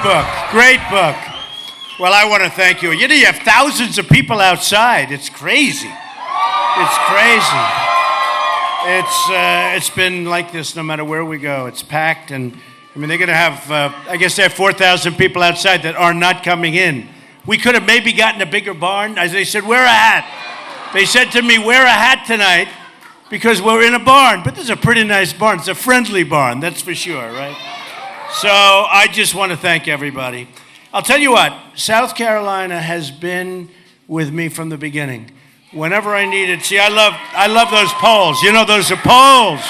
book. Great book. Well, I want to thank you. You know, you have thousands of people outside. It's crazy. It's crazy. It's been like this no matter where we go. It's packed, and I mean, they're going to have, I guess they have 4,000 people outside that are not coming in. We could have maybe gotten a bigger barn. As they said, wear a hat. They said to me, wear a hat tonight because we're in a barn. But this is a pretty nice barn. It's a friendly barn, that's for sure, right? So I just want to thank everybody. I'll tell you what, South Carolina has been with me from the beginning. Whenever I needed, see, I love those polls. You know, those are polls.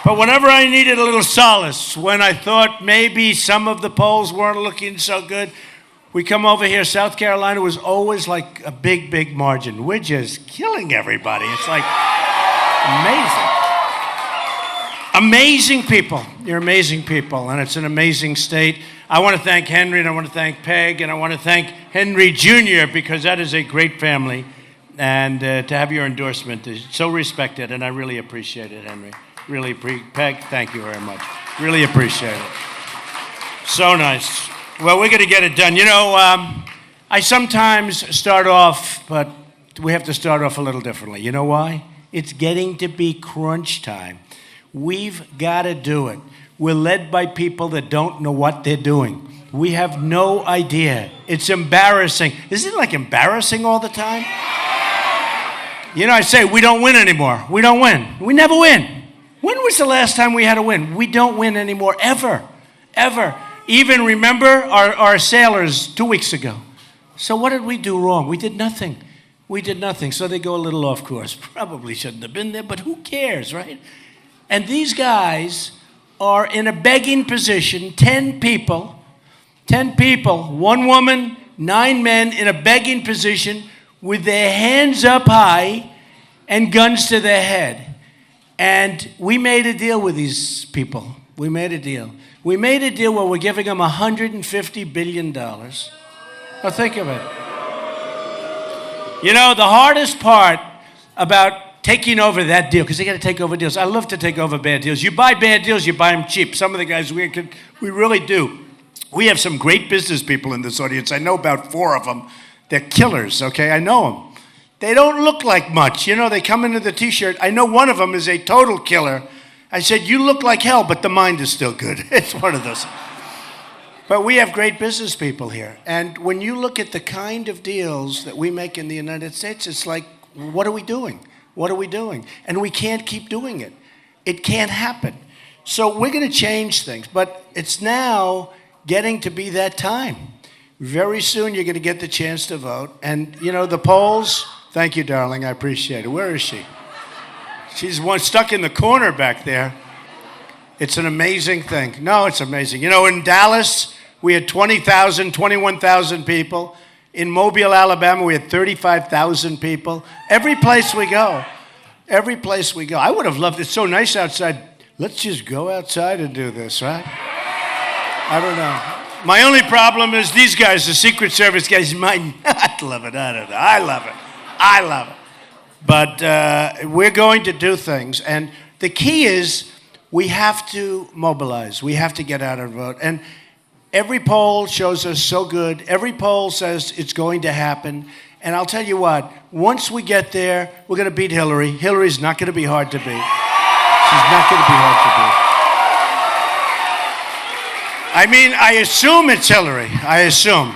But whenever I needed a little solace, when I thought maybe some of the polls weren't looking so good, we come over here. South Carolina was always like a big, big margin. We're just killing everybody. It's like amazing. Amazing people. You're amazing people, and it's an amazing state. I want to thank Henry, and I want to thank Peg, and I want to thank Henry Jr., because that is a great family. And to have your endorsement is so respected, and I really appreciate it, Henry. Really, Peg, thank you very much. Really appreciate it. So nice. Well, we're going to get it done. You know, I sometimes start off, but we have to start off a little differently. You know why? It's getting to be crunch time. We've got to do it. We're led by people that don't know what they're doing. We have no idea. It's embarrassing. Isn't it like embarrassing all the time? You know, I say we don't win anymore. We don't win. We never win. When was the last time we had a win? We don't win anymore, ever, ever. Even remember our sailors 2 weeks ago. So what did we do wrong? We did nothing. We did nothing. So they go a little off course. Probably shouldn't have been there, but who cares, right? And these guys are in a begging position, 10 people, 1 woman, 9 men in a begging position with their hands up high and guns to their head. And we made a deal with these people. We made a deal. We made a deal where we're giving them $150 billion. Now think of it. You know, the hardest part about taking over that deal, because they got to take over deals. I love to take over bad deals. You buy bad deals, you buy them cheap. Some of the guys, we really do. We have some great business people in this audience. I know about 4 of them. They're killers, okay? I know them. They don't look like much. You know, they come into the T-shirt. I know one of them is a total killer. I said, you look like hell, but the mind is still good. It's one of those. But we have great business people here. And when you look at the kind of deals that we make in the United States, it's like, what are we doing? What are we doing? And we can't keep doing it. It can't happen. So we're going to change things. But it's now getting to be that time. Very soon you're going to get the chance to vote. And, you know, the polls, thank you, darling. I appreciate it. Where is she? She's one stuck in the corner back there. It's an amazing thing. No, it's amazing. You know, in Dallas, we had 20,000, 21,000 people. In Mobile, Alabama, we had 35,000 people. Every place we go. I would have loved it. It's so nice outside. Let's just go outside and do this, right? I don't know. My only problem is these guys, the Secret Service guys, might not love it. I don't know. I love it. But we're going to do things. And the key is we have to mobilize. We have to get out and vote. And every poll shows us so good. Every poll says it's going to happen. And I'll tell you what, once we get there, we're going to beat Hillary. Hillary's not going to be hard to beat. She's not going to be hard to beat. I mean, I assume it's Hillary. I assume.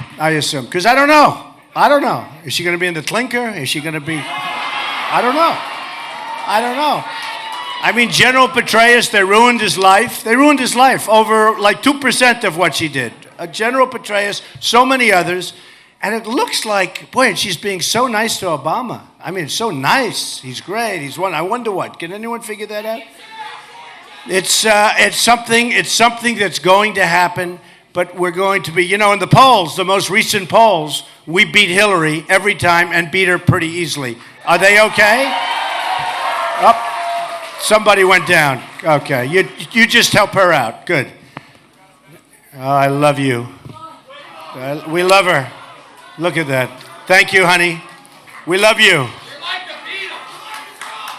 Because I don't know. Is she going to be in the clinker? Is she going to be... I don't know. I mean, General Petraeus, they ruined his life. Over like 2% of what she did. General Petraeus, so many others. And it looks like, boy, and she's being so nice to Obama. I mean, so nice. He's great. He's one. I wonder what. Can anyone figure that out? It's something that's going to happen, but we're going to be, you know, in the polls, the most recent polls, we beat Hillary every time and beat her pretty easily. Are they okay? Oh, somebody went down. Okay, you just help her out. Good. Oh, I love you. We love her. Look at that. Thank you, honey. We love you.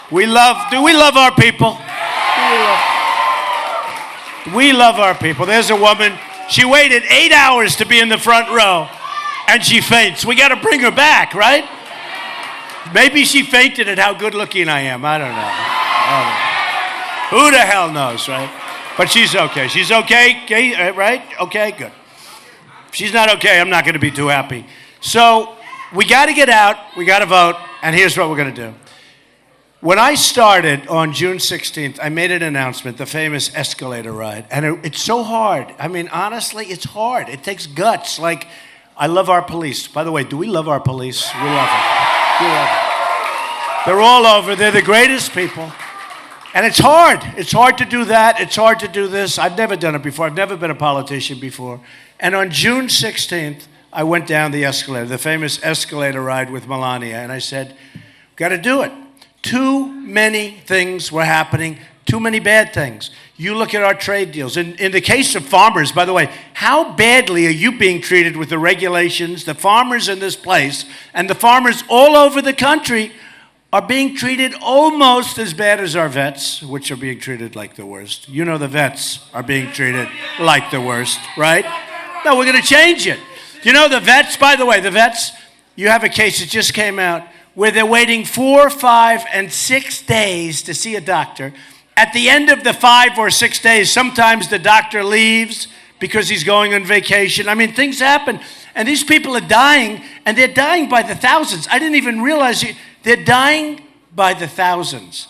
Do we love our people? We love our people. There's a woman. She waited 8 hours to be in the front row, and she faints. We got to bring her back, right? Maybe she fainted at how good looking I am. I don't know. Who the hell knows, right? But she's okay. She's okay, right? Okay, good. If she's not okay, I'm not going to be too happy. So we got to get out. We got to vote. And here's what we're going to do. When I started on June 16th, I made an announcement, the famous escalator ride. And it's so hard. I mean, honestly, it's hard. It takes guts. Like, I love our police. By the way, do we love our police? We love them. We love them. They're all over. They're the greatest people. And it's hard. It's hard to do that. It's hard to do this. I've never done it before. I've never been a politician before. And on June 16th, I went down the escalator, the famous escalator ride with Melania. And I said, got to do it. Too many things were happening, too many bad things. You look at our trade deals. In the case of farmers, by the way, how badly are you being treated with the regulations? The farmers in this place and the farmers all over the country are being treated almost as bad as our vets, which are being treated like the worst. You know the vets are being treated like the worst, right? No, we're going to change it. You know the vets, by the way, the vets, you have a case that just came out where they're waiting 4, 5, and 6 days to see a doctor. At the end of the 5 or 6 days, sometimes the doctor leaves because he's going on vacation. I mean, things happen. And these people are dying, and they're dying by the thousands. I didn't even realize they're dying by the thousands.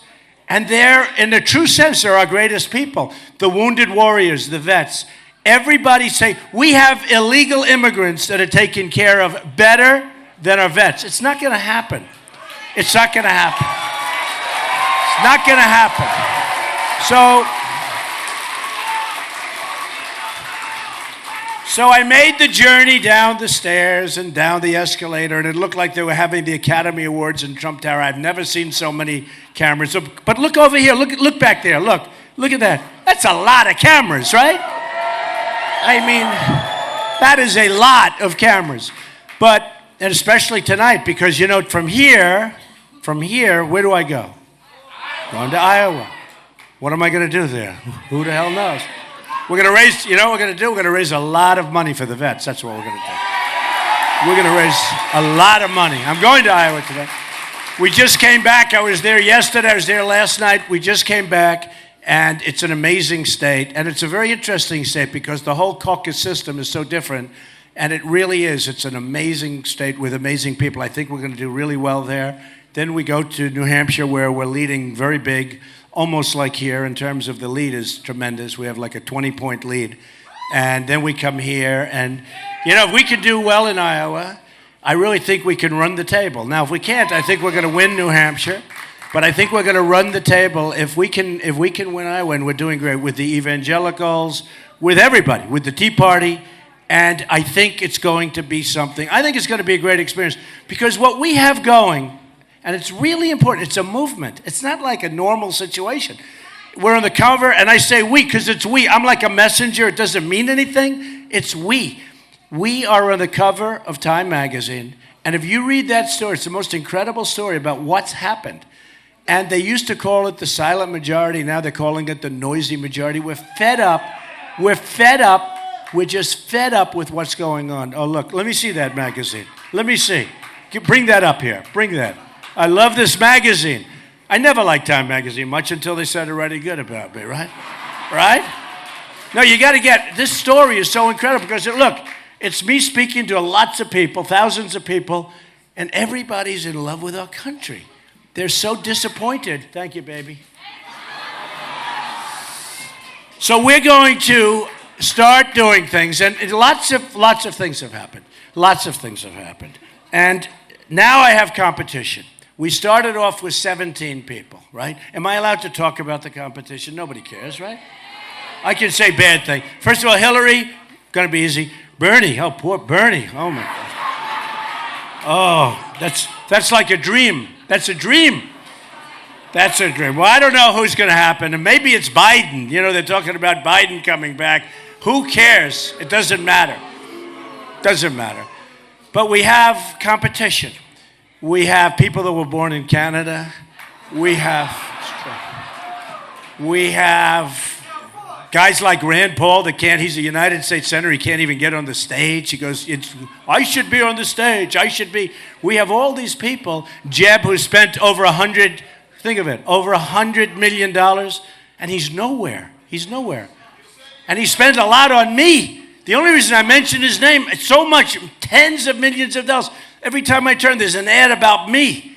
And they're, in the true sense, they're our greatest people. The wounded warriors, the vets. Everybody say, we have illegal immigrants that are taken care of better than our vets. It's not going to happen. It's not going to happen. It's not going to happen. So I made the journey down the stairs and down the escalator, and it looked like they were having the Academy Awards in Trump Tower. I've never seen so many cameras. But look over here. Look back there. Look at that. That's a lot of cameras, right? I mean, that is a lot of cameras. And especially tonight, because, you know, from here, where do I go? Going to Iowa. What am I going to do there? Who the hell knows? We're going to raise, you know what we're going to do? We're going to raise a lot of money for the vets. That's what we're going to do. We're going to raise a lot of money. I'm going to Iowa today. We just came back. I was there yesterday. I was there last night. We just came back, and it's an amazing state. And it's a very interesting state because the whole caucus system is so different. And it really is. It's an amazing state with amazing people. I think we're going to do really well there. Then we go to New Hampshire, where we're leading very big, almost like here in terms of the lead is tremendous. We have like a 20-point lead. And then we come here. And, you know, if we can do well in Iowa, I really think we can run the table. Now, if we can't, I think we're going to win New Hampshire. But I think we're going to run the table. If we can win Iowa, and we're doing great with the evangelicals, with everybody, with the Tea Party. And I think it's going to be something. I think it's going to be a great experience because what we have going, and it's really important, it's a movement. It's not like a normal situation. We're on the cover, and I say we because it's we. I'm like a messenger. It doesn't mean anything. It's we. We are on the cover of Time magazine. And if you read that story, it's the most incredible story about what's happened. And they used to call it the silent majority. Now they're calling it the noisy majority. We're fed up. We're fed up. We're just fed up with what's going on. Oh, look, let me see that magazine. Let me see. Bring that up here. Bring that. I love this magazine. I never liked Time magazine much until they started writing good about me, right? Right? No, you got to get, this story is so incredible because, look, it's me speaking to lots of people, thousands of people, and everybody's in love with our country. They're so disappointed. Thank you, baby. So we're going to start doing things, and lots of things have happened. Lots of things have happened. And now I have competition. We started off with 17 people, right? Am I allowed to talk about the competition? Nobody cares, right? I can say bad things. First of all, Hillary, gonna be easy. Bernie, oh, poor Bernie. Oh, my God. Oh, that's like a dream. That's a dream. That's a dream. Well, I don't know who's going to happen. And maybe it's Biden. You know, they're talking about Biden coming back. Who cares? It doesn't matter. Doesn't matter. But we have competition. We have people that were born in Canada. We have Guys like Rand Paul that can't, he's a United States Senator, he can't even get on the stage. He goes, I should be on the stage, I should be. We have all these people. Jeb, who spent over think of it, over $100 million, and he's nowhere. He's nowhere. And he spent a lot on me. The only reason I mention his name, it's so much, tens of millions of dollars. Every time I turn, there's an ad about me.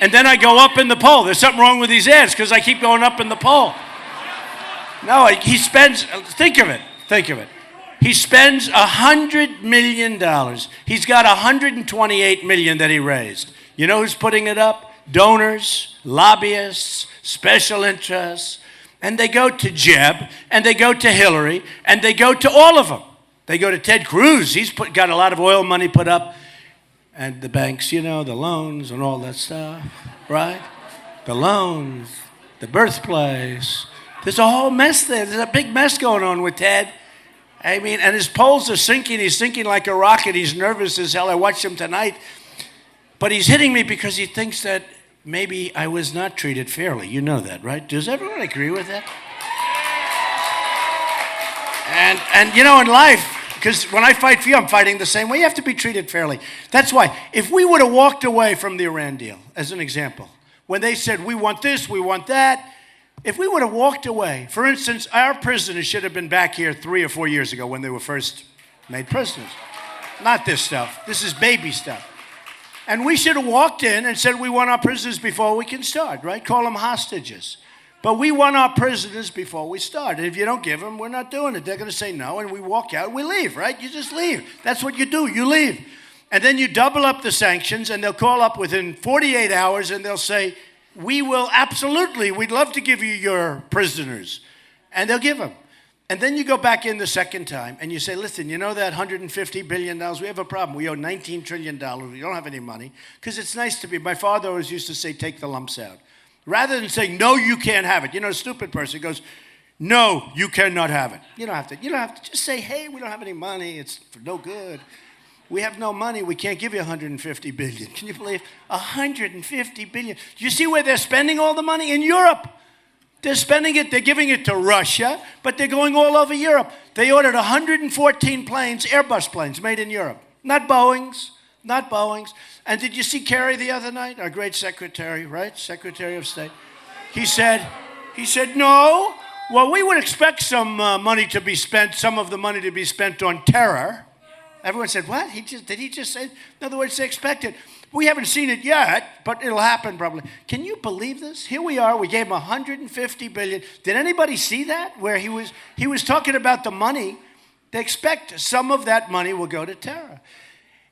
And then I go up in the poll. There's something wrong with these ads because I keep going up in the poll. No, he spends, think of it. He spends $100 million. He's got $128 million that he raised. You know who's putting it up? Donors, lobbyists, special interests. And they go to Jeb, and they go to Hillary, and they go to all of them. They go to Ted Cruz. He's got a lot of oil money put up. And the banks, you know, the loans and all that stuff, right? The loans, the birthplace. There's a whole mess there. There's a big mess going on with Ted. I mean, and his polls are sinking. He's sinking like a rocket. He's nervous as hell. I watched him tonight. But he's hitting me because he thinks that maybe I was not treated fairly. You know that, right? Does everyone agree with that? And you know, in life, because when I fight for you, I'm fighting the same way. You have to be treated fairly. That's why. If we would have walked away from the Iran deal, as an example, when they said, we want this, we want that, if we would have walked away, for instance, our prisoners should have been back here 3 or 4 years ago when they were first made prisoners. Not this stuff. This is baby stuff. And we should have walked in and said, we want our prisoners before we can start, right? Call them hostages. But we want our prisoners before we start. And if you don't give them, we're not doing it. They're going to say no, and we walk out, we leave, right? You just leave. That's what you do. You leave. And then you double up the sanctions, and they'll call up within 48 hours, and they'll say, we will absolutely, we'd love to give you your prisoners. And they'll give them. And then you go back in the second time, and you say, listen, you know that $150 billion? We have a problem. We owe $19 trillion. We don't have any money. Because it's nice to be, my father always used to say, take the lumps out. Rather than saying, no, you can't have it. You know, a stupid person goes, no, you cannot have it. You don't have to just say, hey, we don't have any money. It's for no good. We have no money. We can't give you $150 billion. Can you believe $150 billion? Do you see where they're spending all the money? In Europe. They're spending it. They're giving it to Russia, but they're going all over Europe. They ordered 114 planes, Airbus planes, made in Europe. Not Boeings. Not Boeings. And did you see Kerry the other night? Our great secretary, right? Secretary of State. He said, no. Well, we would expect some money to be spent, some of the money to be spent on terror. Everyone said, what? Did he just say? In other words, they expect it. We haven't seen it yet, but it'll happen probably. Can you believe this? Here we are. We gave him $150 billion. Did anybody see that? Where he was talking about the money. They expect some of that money will go to terror.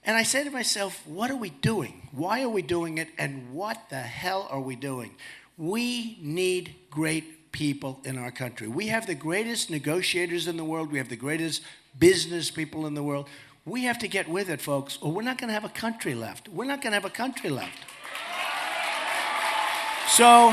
And I say to myself, what are we doing? Why are we doing it? And what the hell are we doing? We need great people in our country. We have the greatest negotiators in the world. We have the greatest business people in the world. We have to get with it, folks, or we're not going to have a country left. We're not going to have a country left. So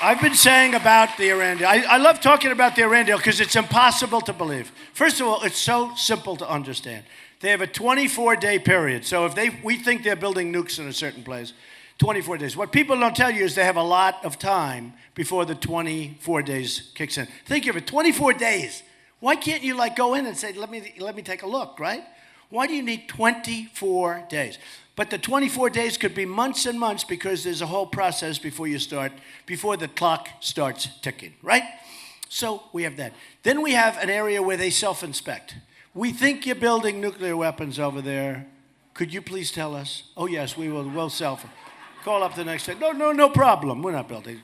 I've been saying about the Iran deal. I love talking about the Iran deal because it's impossible to believe. First of all, it's so simple to understand. They have a 24-day period. So if we think they're building nukes in a certain place, 24 days. What people don't tell you is they have a lot of time before the 24 days kicks in. Think of it, 24 days. Why can't you go in and say, let me take a look, right? Why do you need 24 days? But the 24 days could be months and months because there's a whole process before the clock starts ticking, right? So we have that. Then we have an area where they self-inspect. We think you're building nuclear weapons over there. Could you please tell us? Oh, yes, we will. We'll self. Call up the next day. No problem. We're not building.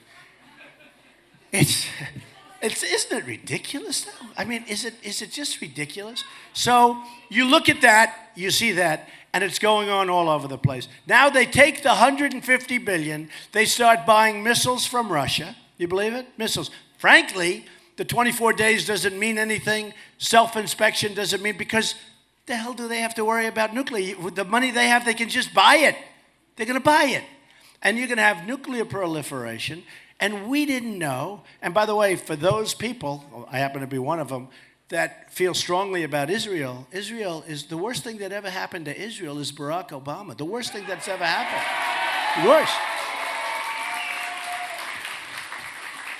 Isn't it ridiculous, though? I mean, is it just ridiculous? So you look at that, you see that, and it's going on all over the place. Now they take the $150 billion, they start buying missiles from Russia. You believe it? Missiles. Frankly, the 24 days doesn't mean anything. Self-inspection doesn't mean, because the hell do they have to worry about nuclear? With the money they have, they can just buy it. They're going to buy it. And you're going to have nuclear proliferation. And we didn't know. And by the way, for those people, I happen to be one of them, that feel strongly about Israel, Israel is the worst thing that ever happened to Israel is Barack Obama. The worst thing that's ever happened. Worst.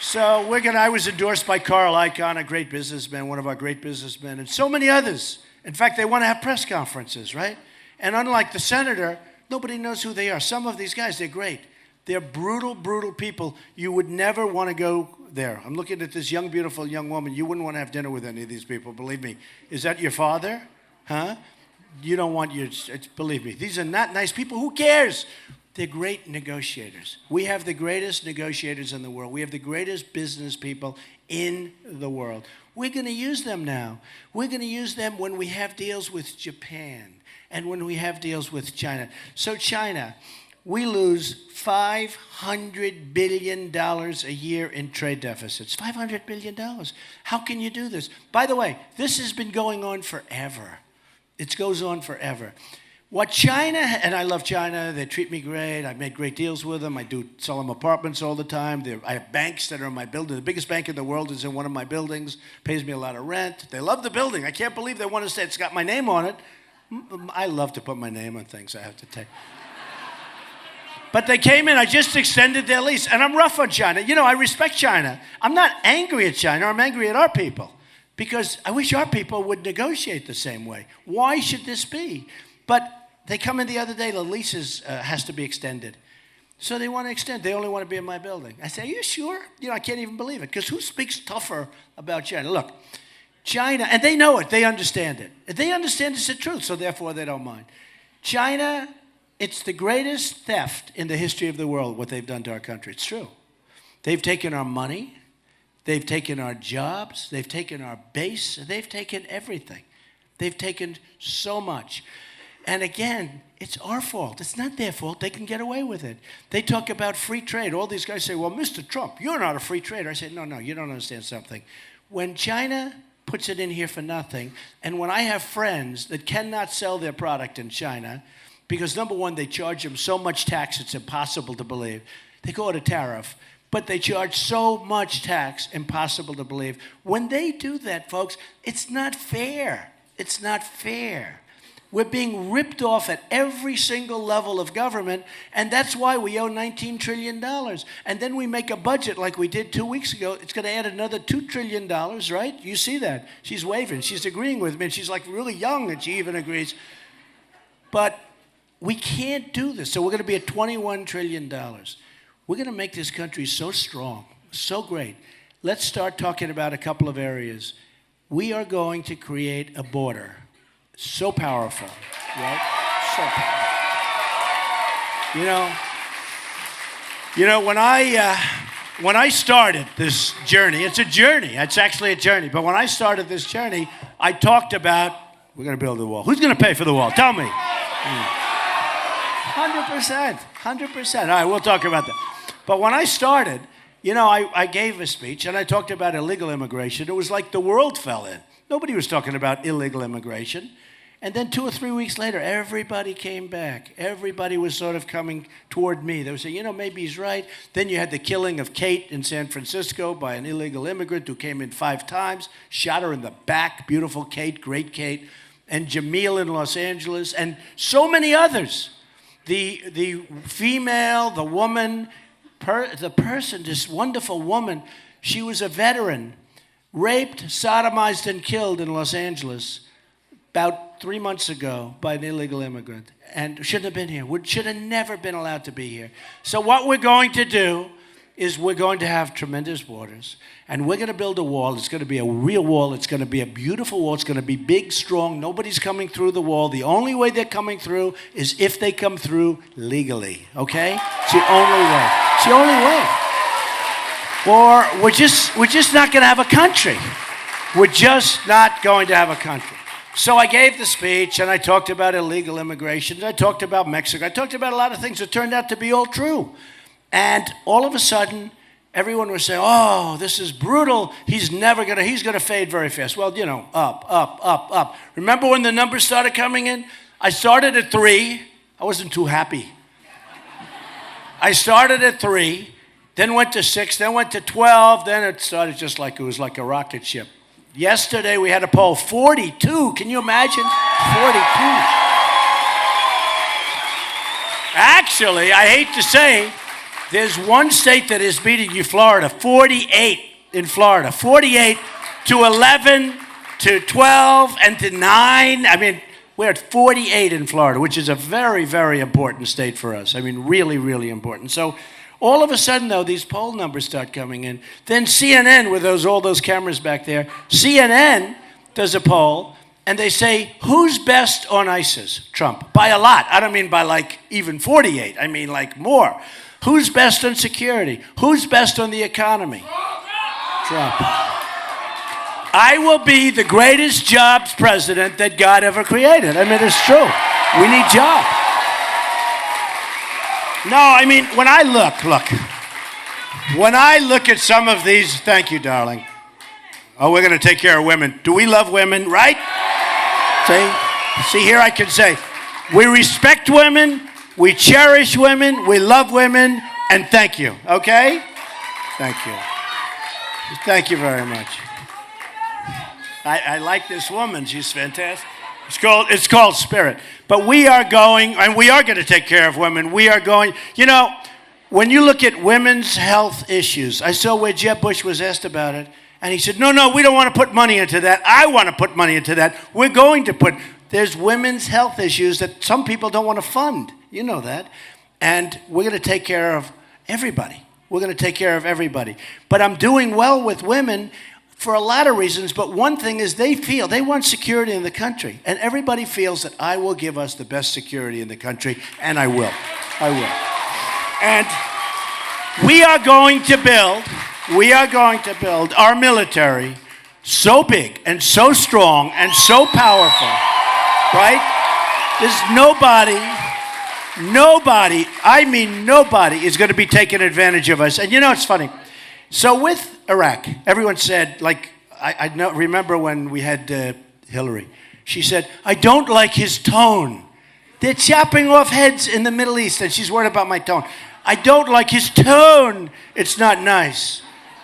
So I was endorsed by Carl Icahn, a great businessman, one of our great businessmen, and so many others. In fact, they want to have press conferences, right? And unlike the senator, nobody knows who they are. Some of these guys, they're great. They're brutal, brutal people. You would never want to go there. I'm looking at this young, beautiful young woman. You wouldn't want to have dinner with any of these people, believe me. Is that your father? Huh? You don't want your, believe me. These are not nice people. Who cares? They're great negotiators. We have the greatest negotiators in the world. We have the greatest business people in the world. We're going to use them now. We're going to use them when we have deals with Japan and when we have deals with China. So China, we lose $500 billion a year in trade deficits. $500 billion. How can you do this? By the way, this has been going on forever. It goes on forever. What China, and I love China, they treat me great, I've made great deals with them, I do sell them apartments all the time, I have banks that are in my building, the biggest bank in the world is in one of my buildings, pays me a lot of rent, they love the building, I can't believe they want to say it's got my name on it. I love to put my name on things, I have to tell you. But they came in, I just extended their lease, and I'm rough on China. You know, I respect China. I'm not angry at China, I'm angry at our people, because I wish our people would negotiate the same way. Why should this be? But they come in the other day, the leases has to be extended. So they want to extend. They only want to be in my building. I say, are you sure? You know, I can't even believe it. Because who speaks tougher about China? Look, China, and they know it. They understand it. They understand it's the truth, so therefore they don't mind. China, it's the greatest theft in the history of the world, what they've done to our country. It's true. They've taken our money. They've taken our jobs. They've taken our base. They've taken everything. They've taken so much. And again, it's our fault. It's not their fault. They can get away with it. They talk about free trade. All these guys say, well, Mr. Trump, you're not a free trader. I say, no, you don't understand something. When China puts it in here for nothing, and when I have friends that cannot sell their product in China, because number one, they charge them so much tax, it's impossible to believe. They call it a tariff. But they charge so much tax, impossible to believe. When they do that, folks, it's not fair. It's not fair. We're being ripped off at every single level of government, and that's why we owe $19 trillion. And then we make a budget like we did 2 weeks ago. It's going to add another $2 trillion, right? You see that. She's waving. She's agreeing with me, and she's like really young, and she even agrees. But we can't do this. So we're going to be at $21 trillion. We're going to make this country so strong, so great. Let's start talking about a couple of areas. We are going to create a border. So powerful, right? So powerful. You know, when I started this journey, it's a journey. It's actually a journey. But when I started this journey, I talked about, we're going to build a wall. Who's going to pay for the wall? Tell me. 100%. 100%. All right, we'll talk about that. But when I started, you know, I gave a speech, and I talked about illegal immigration. It was like the world fell in. Nobody was talking about illegal immigration. And then 2 or 3 weeks later, everybody came back. Everybody was sort of coming toward me. They would say, you know, maybe he's right. Then you had the killing of Kate in San Francisco by an illegal immigrant who came in 5 times, shot her in the back. Beautiful Kate, great Kate. And Jamil in Los Angeles, and so many others. The female, the woman, the person, this wonderful woman, she was a veteran, raped, sodomized, and killed in Los Angeles about 3 months ago by an illegal immigrant, and shouldn't have been here. Should have never been allowed to be here. So what we're going to do is we're going to have tremendous borders, and we're going to build a wall. It's going to be a real wall. It's going to be a beautiful wall. It's going to be big, strong. Nobody's coming through the wall. The only way they're coming through is if they come through legally, okay? It's the only way. It's the only way. Or we're just not going to have a country. We're just not going to have a country. So I gave the speech, and I talked about illegal immigration. I talked about Mexico. I talked about a lot of things that turned out to be all true. And all of a sudden, everyone was saying, oh, this is brutal. He's going to fade very fast. Well, you know, up. Remember when the numbers started coming in? I started at 3. I wasn't too happy. I started at 3, then went to 6, then went to 12, then it started just like it was like a rocket ship. Yesterday we had a poll, 42. Can you imagine? 42. Actually, I hate to say, There's one state that is beating you, Florida. 48 in Florida. 48 to 11 to 12 and to 9. I mean, we're at 48 in Florida, which is a very, very important state for us. I mean, really, really important. So all of a sudden, though, these poll numbers start coming in. Then CNN, with all those cameras back there, CNN does a poll, and they say, who's best on ISIS? Trump. By a lot. I don't mean by like even 48. I mean like more. Who's best on security? Who's best on the economy? Trump. I will be the greatest jobs president that God ever created. I mean, it's true. We need jobs. No, I mean, when I look at some of these, thank you, darling. Oh, we're going to take care of women. Do we love women, right? See, here I can say, we respect women, we cherish women, we love women, and thank you, okay? Thank you. Thank you very much. I like this woman. She's fantastic. It's called Spirit. But we are going, and we are going to take care of women. We are going, you know, when you look at women's health issues, I saw where Jeb Bush was asked about it, and he said, no, we don't want to put money into that. I want to put money into that. We're going to put, there's women's health issues that some people don't want to fund. You know that. And we're going to take care of everybody. We're going to take care of everybody. But I'm doing well with women for a lot of reasons, but one thing is they want security in the country. And everybody feels that I will give us the best security in the country, and I will. And we are going to build our military so big and so strong and so powerful, right? There's nobody is going to be taking advantage of us. And you know, it's funny. So with Iraq, everyone said, like, I remember when we had Hillary. She said, I don't like his tone. They're chopping off heads in the Middle East, and she's worried about my tone. I don't like his tone. It's not nice.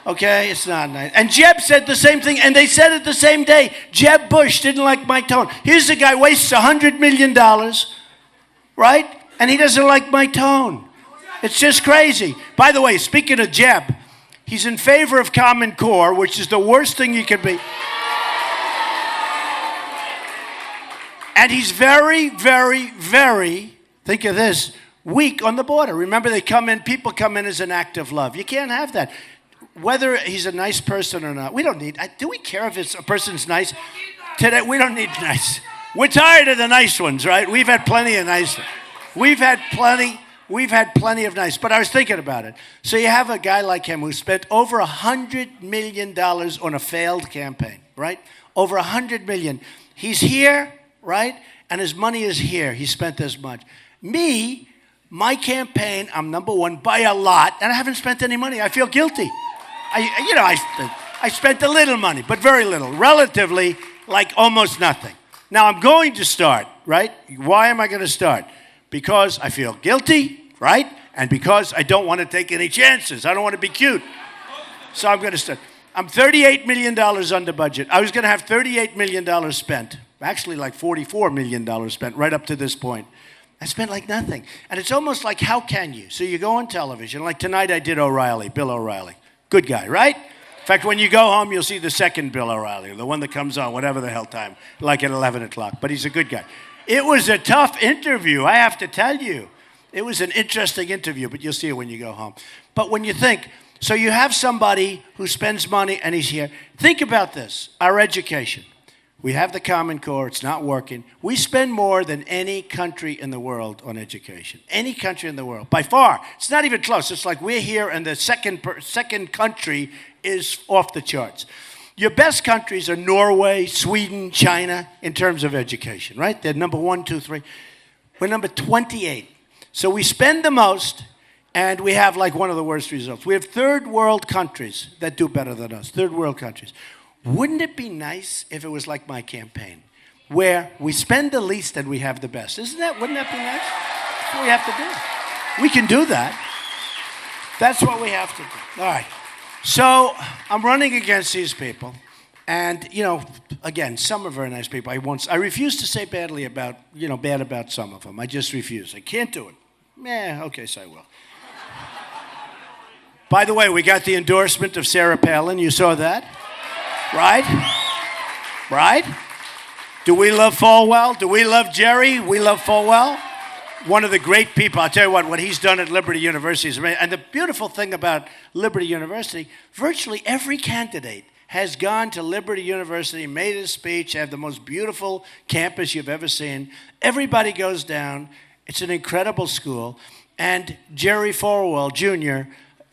Okay? It's not nice. And Jeb said the same thing, and they said it the same day. Jeb Bush didn't like my tone. Here's a guy wastes $100 million, right? And he doesn't like my tone. It's just crazy. By the way, speaking of Jeb, he's in favor of Common Core, which is the worst thing you could be. And he's very, very, very, think of this, weak on the border. Remember, people come in as an act of love. You can't have that. Whether he's a nice person or not, we don't need, do we care if a person's nice? Today, we don't need nice. We're tired of the nice ones, right? We've had plenty of nice ones. We've had plenty of nice, but I was thinking about it. So you have a guy like him who spent over $100 million on a failed campaign, right? Over $100 million. He's here, right? And his money is here. He spent this much. Me, my campaign, I'm number one by a lot, and I haven't spent any money. I feel guilty. I spent a little money, but very little. Relatively, like almost nothing. Now I'm going to start, right? Why am I going to start? Because I feel guilty, right? And because I don't want to take any chances. I don't want to be cute. So I'm going to start. I'm $38 million under budget. I was going to have $38 million spent. Actually, like $44 million spent right up to this point. I spent like nothing. And it's almost like, how can you? So you go on television. Like tonight I did Bill O'Reilly. Good guy, right? In fact, when you go home, you'll see the second Bill O'Reilly, the one that comes on, whatever the hell time, like at 11 o'clock. But he's a good guy. It was a tough interview, I have to tell you. It was an interesting interview, but you'll see it when you go home. But when you think, so you have somebody who spends money and he's here. Think about this, our education. We have the Common Core, it's not working. We spend more than any country in the world on education. Any country in the world, by far. It's not even close. It's like we're here and the second country is off the charts. Your best countries are Norway, Sweden, China, in terms of education, right? They're number 1, 2, 3. We're number 28. So we spend the most, and we have like one of the worst results. We have third world countries that do better than us, third world countries. Wouldn't it be nice if it was like my campaign, where we spend the least and we have the best? Wouldn't that be nice? That's what we have to do. We can do that. That's what we have to do. All right. So I'm running against these people, and again, some are very nice people. I refuse to say bad about some of them. I just refuse. I can't do it. Okay, so I will. By the way, we got the endorsement of Sarah Palin. You saw that? Right? Right? Do we love Falwell? Do we love Jerry? We love Falwell. One of the great people. I'll tell you what he's done at Liberty University is amazing. And the beautiful thing about Liberty University, virtually every candidate has gone to Liberty University, made a speech, have the most beautiful campus you've ever seen. Everybody goes down. It's an incredible school. And Jerry Falwell, Jr.,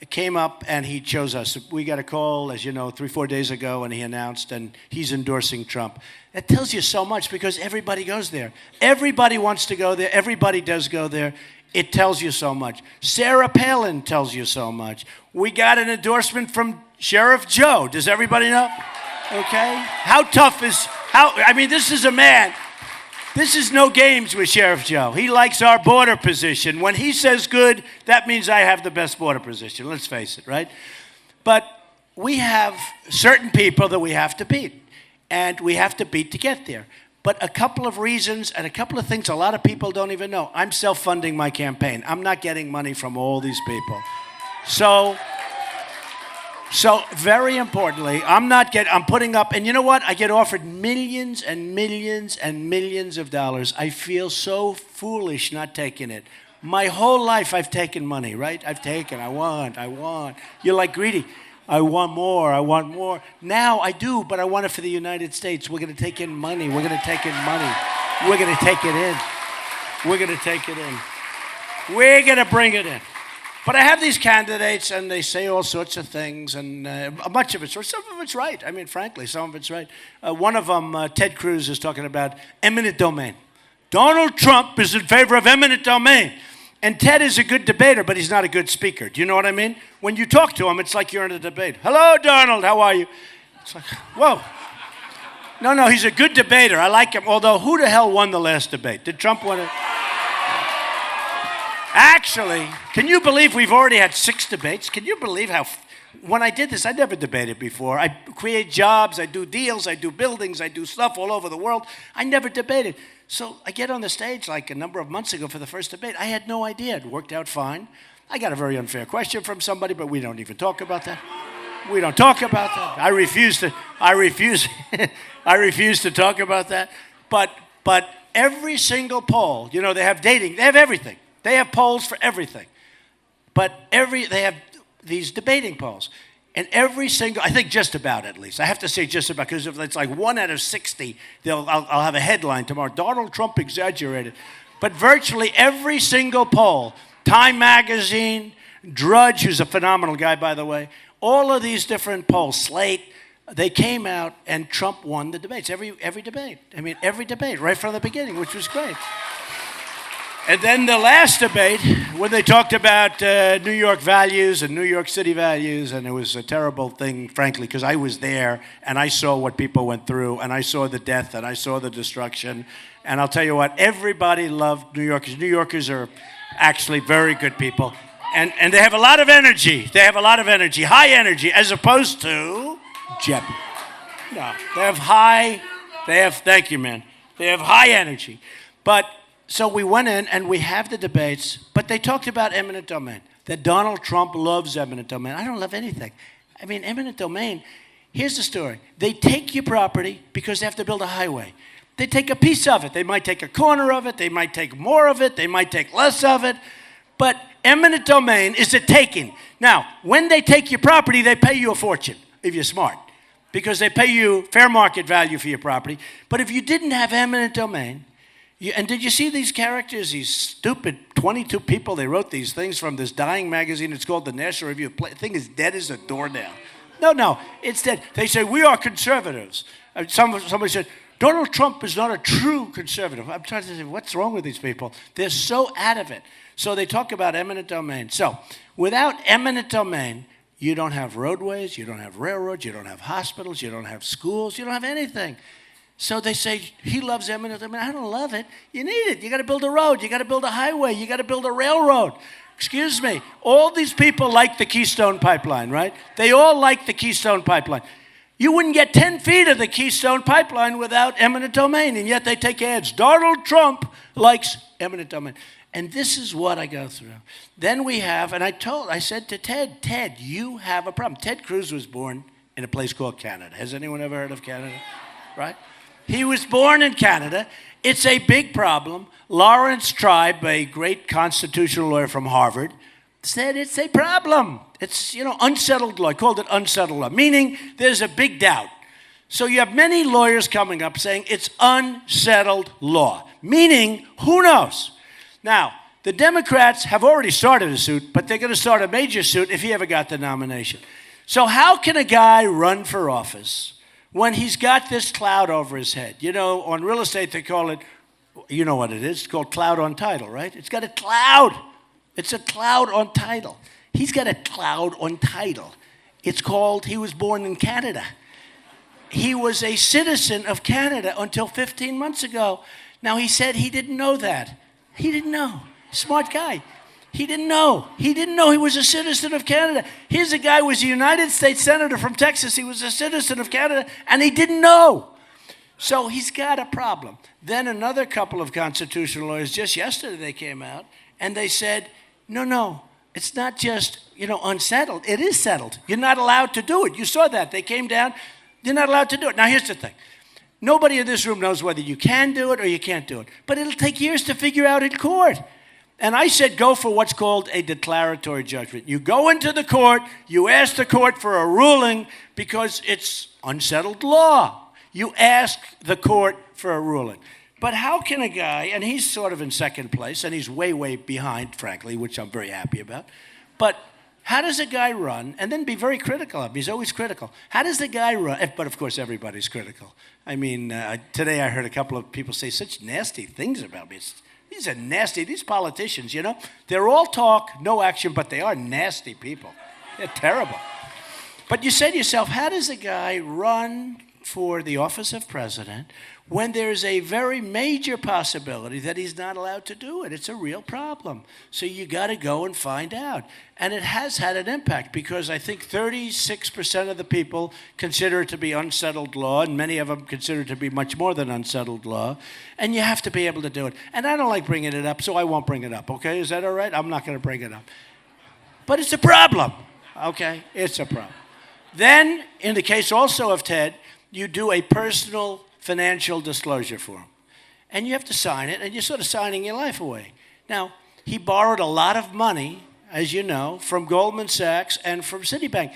came up and he chose us. We got a call, as you know, 3-4 days ago, and he announced, and he's endorsing Trump. That tells you so much because everybody goes there. Everybody wants to go there. Everybody does go there. It tells you so much. Sarah Palin tells you so much. We got an endorsement from Sheriff Joe. Does everybody know? Okay. How tough is, this is a man. This is no games with Sheriff Joe. He likes our border position. When he says good, that means I have the best border position. Let's face it, right? But we have certain people that we have to beat. And we have to beat to get there. But a couple of reasons and a couple of things a lot of people don't even know. I'm self-funding my campaign. I'm not getting money from all these people. So very importantly, I'm putting up, and you know what? I get offered millions and millions and millions of dollars. I feel so foolish not taking it. My whole life I've taken money, right? I want. You're like greedy. I want more. Now I do, but I want it for the United States. We're going to take in money. We're going to take in money. We're going to take it in. We're going to take it in. We're going to bring it in. But I have these candidates, and they say all sorts of things, and much of it's right. Some of it's right. I mean, frankly, some of it's right. One of them, Ted Cruz, is talking about eminent domain. Donald Trump is in favor of eminent domain. And Ted is a good debater, but he's not a good speaker. Do you know what I mean? When you talk to him, it's like you're in a debate. Hello, Donald, how are you? It's like, whoa. No, he's a good debater. I like him. Although, who the hell won the last debate? Did Trump win it? Actually, can you believe we've already had 6 debates? Can you believe how... When I did this, I never debated before. I create jobs, I do deals, I do buildings, I do stuff all over the world. I never debated. So I get on the stage like a number of months ago for the first debate. I had no idea. It worked out fine. I got a very unfair question from somebody, but we don't even talk about that. We don't talk about that. I refuse to talk about that. But every single poll, you know, they have dating, they have everything. They have polls for everything. But they have these debating polls. And every single, I think just about at least, I have to say just about, because if it's like 1 out of 60, I'll have a headline tomorrow, Donald Trump exaggerated. But virtually every single poll, Time Magazine, Drudge, who's a phenomenal guy, by the way, all of these different polls, Slate, they came out and Trump won the debates, every debate. I mean, every debate, right from the beginning, which was great. And then the last debate, when they talked about New York values and New York City values, and it was a terrible thing, frankly, because I was there, and I saw what people went through, and I saw the death, and I saw the destruction. And I'll tell you what, everybody loved New Yorkers. New Yorkers are actually very good people. And they have a lot of energy. They have a lot of energy, high energy, as opposed to Jeb. No, thank you, man. They have high energy. But... So we went in and we have the debates, but they talked about eminent domain, that Donald Trump loves eminent domain. I don't love anything. I mean, eminent domain, here's the story. They take your property because they have to build a highway. They take a piece of it. They might take a corner of it. They might take more of it. They might take less of it. But eminent domain is a taking. Now, when they take your property, they pay you a fortune, if you're smart, because they pay you fair market value for your property. But if you didn't have eminent domain, and did you see these characters, these stupid 22 people? They wrote these things from this dying magazine. It's called the National Review. The thing is dead as a doornail. No, it's dead. They say, we are conservatives. Somebody said, Donald Trump is not a true conservative. I'm trying to say, what's wrong with these people? They're so out of it. So they talk about eminent domain. So without eminent domain, you don't have roadways, you don't have railroads, you don't have hospitals, you don't have schools, you don't have anything. So they say, he loves eminent domain. I don't love it. You need it. You got to build a road. You got to build a highway. You got to build a railroad. Excuse me. All these people like the Keystone Pipeline, right? They all like the Keystone Pipeline. You wouldn't get 10 feet of the Keystone Pipeline without eminent domain, and yet they take ads. Donald Trump likes eminent domain. And this is what I go through. Then we have, and I said to Ted, you have a problem. Ted Cruz was born in a place called Canada. Has anyone ever heard of Canada? Right? He was born in Canada. It's a big problem. Lawrence Tribe, a great constitutional lawyer from Harvard, said it's a problem. It's, unsettled law. I called it unsettled law, meaning there's a big doubt. So you have many lawyers coming up saying it's unsettled law, meaning who knows? Now, the Democrats have already started a suit, but they're going to start a major suit if he ever got the nomination. So how can a guy run for office when he's got this cloud over his head? On real estate, they call it, you know what it is, it's called cloud on title, right? It's got a cloud. It's a cloud on title. He's got a cloud on title. It's called, he was born in Canada. He was a citizen of Canada until 15 months ago. Now, he said he didn't know that. He didn't know. Smart guy. He didn't know. He didn't know he was a citizen of Canada. Here's a guy who was a United States Senator from Texas. He was a citizen of Canada, and he didn't know. So he's got a problem. Then another couple of constitutional lawyers, just yesterday they came out, and they said, no, it's not just, unsettled. It is settled. You're not allowed to do it. You saw that. They came down. You're not allowed to do it. Now, here's the thing. Nobody in this room knows whether you can do it or you can't do it. But it'll take years to figure out in court. And I said go for what's called a declaratory judgment. You go into the court, you ask the court for a ruling because it's unsettled law. You ask the court for a ruling. But how can a guy, and he's sort of in second place, and he's way, way behind, frankly, which I'm very happy about, but how does a guy run and then be very critical of him? He's always critical. How does the guy run? But, of course, everybody's critical. I mean, today I heard a couple of people say such nasty things about me. These are nasty. These politicians, they're all talk, no action, but they are nasty people. They're terrible. But you say to yourself, how does a guy run for the office of president when there's a very major possibility that he's not allowed to do it? It's a real problem. So you got to go and find out. And it has had an impact because I think 36% of the people consider it to be unsettled law, and many of them consider it to be much more than unsettled law. And you have to be able to do it. And I don't like bringing it up, so I won't bring it up, okay? Is that all right? I'm not going to bring it up. But it's a problem, okay? It's a problem. Then, in the case also of Ted, you do a personal financial disclosure form. And you have to sign it, and you're sort of signing your life away. Now, he borrowed a lot of money, as you know, from Goldman Sachs and from Citibank.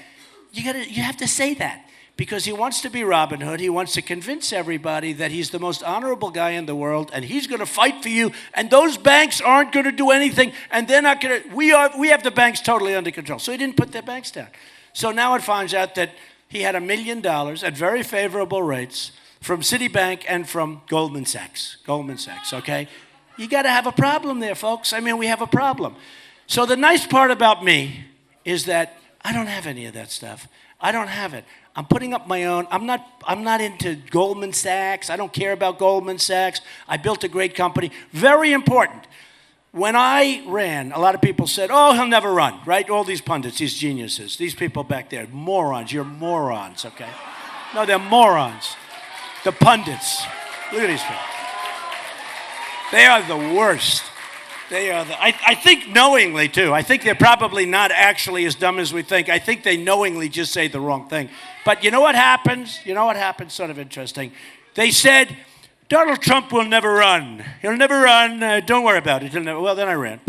You have to say that because he wants to be Robin Hood. He wants to convince everybody that he's the most honorable guy in the world, and he's going to fight for you, and those banks aren't going to do anything, and they're not going to. We have the banks totally under control. So he didn't put their banks down. So now it finds out that he had $1 million at very favorable rates from Citibank and from Goldman Sachs. Goldman Sachs, okay? You got to have a problem there, folks. I mean, we have a problem. So the nice part about me is that I don't have any of that stuff. I don't have it. I'm putting up my own. I'm not into Goldman Sachs. I don't care about Goldman Sachs. I built a great company. Very important. When I ran, a lot of people said, oh, he'll never run, right? All these pundits, these geniuses, these people back there, morons. You're morons, okay? No, they're morons. The pundits. Look at these people. They are the worst. They are I think knowingly, too. I think they're probably not actually as dumb as we think. I think they knowingly just say the wrong thing. But you know what happens? Sort of interesting. They said, Donald Trump will never run. He'll never run. Don't worry about it. Well, then I ran.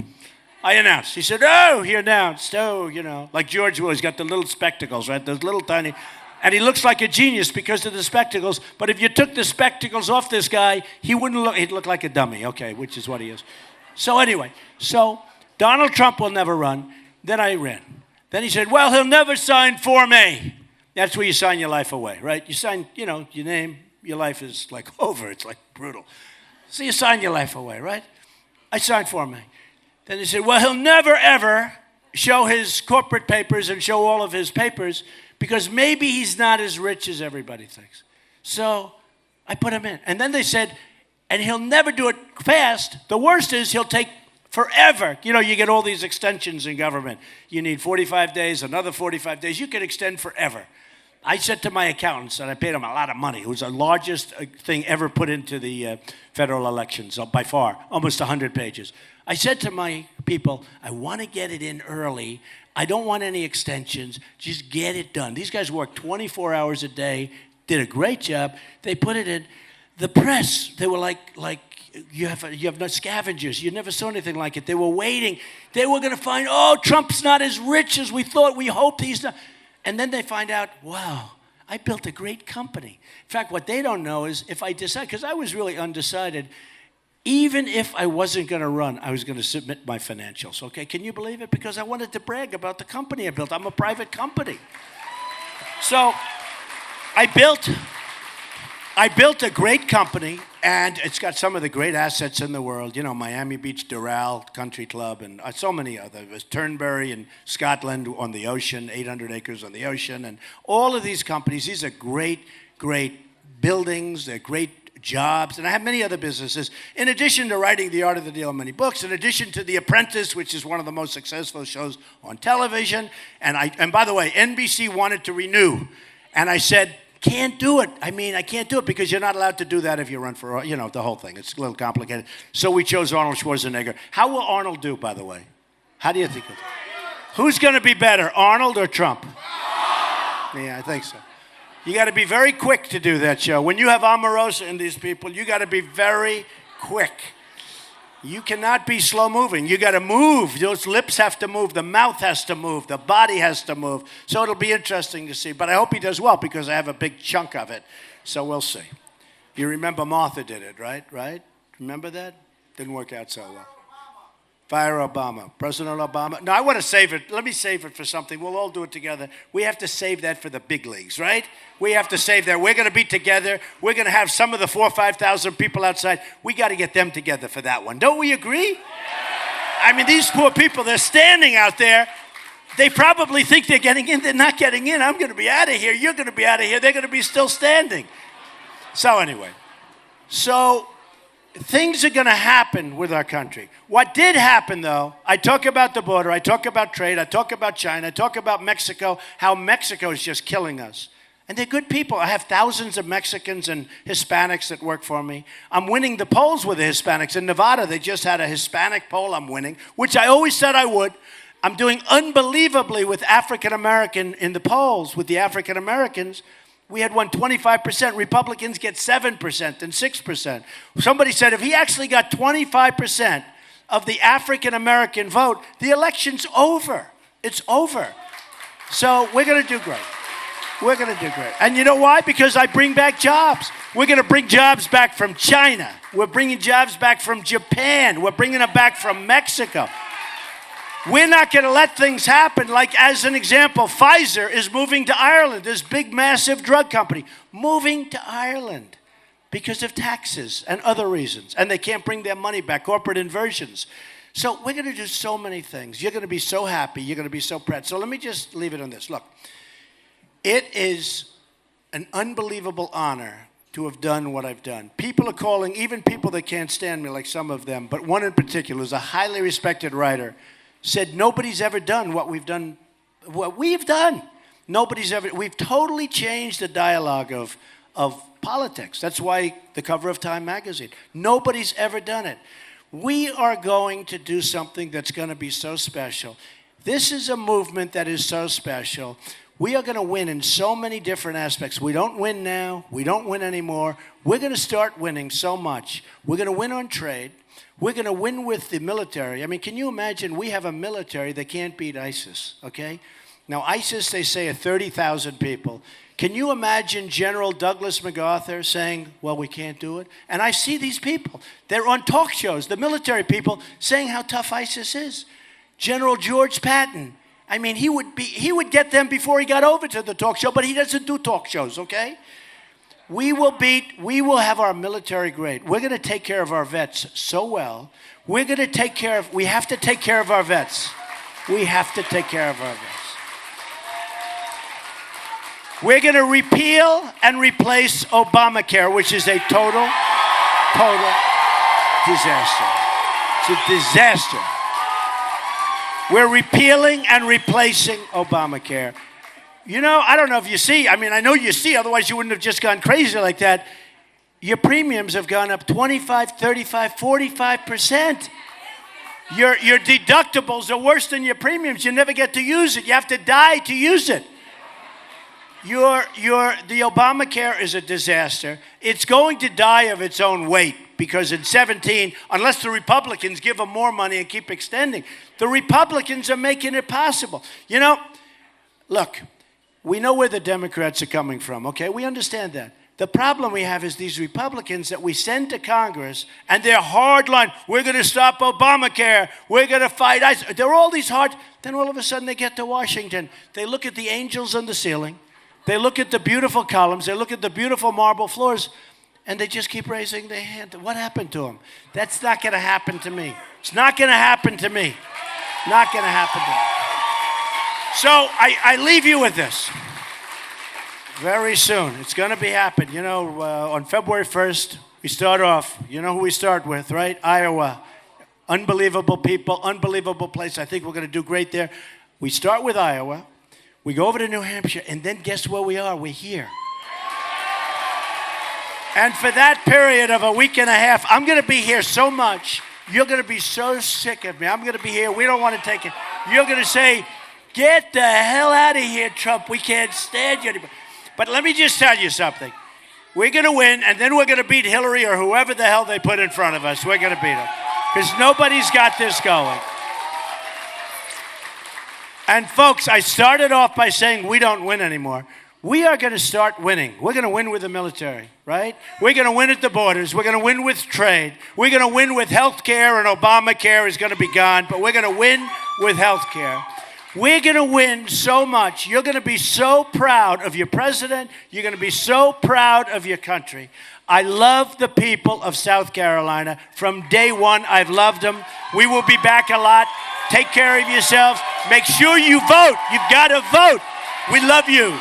I announced. He said, he announced. Like George Will. He's got the little spectacles, right? Those little tiny. And he looks like a genius because of the spectacles. But if you took the spectacles off this guy, he'd look like a dummy, okay, which is what he is. So anyway, Donald Trump will never run. Then I ran. Then he said, well, he'll never sign Form A. That's where you sign your life away, right? You sign, your name, your life is like over. It's like brutal. So you sign your life away, right? I signed Form A. Then he said, well, he'll never, ever show his corporate papers and show all of his papers because maybe he's not as rich as everybody thinks. So I put him in. And then they said, and he'll never do it fast. The worst is he'll take forever. You get all these extensions in government. You need 45 days, another 45 days. You can extend forever. I said to my accountants, and I paid them a lot of money. It was the largest thing ever put into the federal elections, by far, almost 100 pages. I said to my people, I want to get it in early. I don't want any extensions. Just get it done. These guys worked 24 hours a day, did a great job. They put it in. The press, they were like you have no scavengers. You never saw anything like it. They were waiting. They were going to find, oh, Trump's not as rich as we thought. We hoped he's not. And then they find out, wow, I built a great company. In fact, what they don't know is if I decide, because I was really undecided, even if I wasn't going to run, I was going to submit my financials, okay? Can you believe it? Because I wanted to brag about the company I built. I'm a private company. So I built a great company, and it's got some of the great assets in the world. You know, Miami Beach Doral Country Club and so many others. There's Turnberry in Scotland on the ocean, 800 acres on the ocean. And all of these companies, these are great, great buildings. They're great jobs. And I have many other businesses. In addition to writing The Art of the Deal and many books, in addition to The Apprentice, which is one of the most successful shows on television. And by the way, NBC wanted to renew. And I said, can't do it. I mean, I can't do it because you're not allowed to do that if you run for, you know, the whole thing. It's a little complicated. So we chose Arnold Schwarzenegger. How will Arnold do, by the way? How do you think? Who's going to be better, Arnold or Trump? Yeah, I think so. You got to be very quick to do that show. When you have Omarosa and these people, you got to be very quick. You cannot be slow moving. You got to move. Those lips have to move. The mouth has to move. The body has to move. So it'll be interesting to see. But I hope he does well because I have a big chunk of it. So we'll see. You remember Martha did it, right? Right? Remember that? Didn't work out so well. Fire Obama. President Obama. No, I want to save it. Let me save it for something. We'll all do it together. We have to save that for the big leagues, right? We have to save that. We're going to be together. We're going to have some of the 4,000 or 5,000 people outside. We got to get them together for that one. Don't we agree? Yeah. I mean, these poor people, they're standing out there. They probably think they're getting in. They're not getting in. I'm going to be out of here. You're going to be out of here. They're going to be still standing. So anyway. Things are going to happen with our country. What did happen, though, I talk about the border, I talk about trade, I talk about China, I talk about Mexico, how Mexico is just killing us. And they're good people. I have thousands of Mexicans and Hispanics that work for me. I'm winning the polls with the Hispanics. In Nevada, they just had a Hispanic poll I'm winning, which I always said I would. I'm doing unbelievably with African American in the polls, with the African Americans. We had won 25%. Republicans get 7% and 6%. Somebody said if he actually got 25% of the African-American vote, the election's over. It's over. So we're going to do great. We're going to do great. And you know why? Because I bring back jobs. We're going to bring jobs back from China. We're bringing jobs back from Japan. We're bringing them back from Mexico. We're not going to let things happen. Like, as an example, Pfizer is moving to Ireland, this big, massive drug company, moving to Ireland because of taxes and other reasons. And they can't bring their money back, corporate inversions. So we're going to do so many things. You're going to be so happy. You're going to be so proud. So let me just leave it on this. Look, it is an unbelievable honor to have done what I've done. People are calling, even people that can't stand me, like some of them, but one in particular is a highly respected writer, said nobody's ever done what we've done. What we've done. Nobody's ever. We've totally changed the dialogue of politics. That's why the cover of Time magazine. Nobody's ever done it. We are going to do something that's going to be so special. This is a movement that is so special. We are going to win in so many different aspects. We don't win now. We don't win anymore. We're going to start winning so much. We're going to win on trade. We're going to win with the military. I mean, can you imagine we have a military that can't beat ISIS, okay? Now, ISIS, they say, are 30,000 people. Can you imagine General Douglas MacArthur saying, well, we can't do it? And I see these people. They're on talk shows, the military people, saying how tough ISIS is. General George Patton, I mean, he would get them before he got over to the talk show, but he doesn't do talk shows, okay? We will have our military great. We're going to take care of our vets so well. We have to take care of our vets. We have to take care of our vets. We're going to repeal and replace Obamacare, which is a total disaster. It's a disaster. We're repealing and replacing Obamacare. You know, I don't know if you see. I mean, I know you see, otherwise you wouldn't have just gone crazy like that. Your premiums have gone up 25, 35, 45%. Your deductibles are worse than your premiums. You never get to use it. You have to die to use it. The Obamacare is a disaster. It's going to die of its own weight because in 17, unless the Republicans give them more money and keep extending, the Republicans are making it possible. You know, look, we know where the Democrats are coming from, okay? We understand that. The problem we have is these Republicans that we send to Congress, and they're hardline. We're going to stop Obamacare. We're going to fight ICE. They're all these hard. Then all of a sudden they get to Washington. They look at the angels on the ceiling. They look at the beautiful columns. They look at the beautiful marble floors, and they just keep raising their hand. What happened to them? That's not going to happen to me. It's not going to happen to me. Not going to happen to me. So I leave you with this. Very soon. It's going to be happening. You know, on February 1st, we start off. You know who we start with, right? Iowa. Unbelievable people, unbelievable place. I think we're going to do great there. We start with Iowa. We go over to New Hampshire, and then guess where we are? We're here. And for that period of a week and a half, I'm going to be here so much. You're going to be so sick of me. I'm going to be here. We don't want to take it. You're going to say, get the hell out of here, Trump. We can't stand you anymore. But let me just tell you something. We're going to win, and then we're going to beat Hillary or whoever the hell they put in front of us. We're going to beat them. Because nobody's got this going. And folks, I started off by saying we don't win anymore. We are going to start winning. We're going to win with the military, right? We're going to win at the borders. We're going to win with trade. We're going to win with health care, and Obamacare is going to be gone, but we're going to win with health care. We're going to win so much. You're going to be so proud of your president. You're going to be so proud of your country. I love the people of South Carolina. From day one, I've loved them. We will be back a lot. Take care of yourselves. Make sure you vote. You've got to vote. We love you.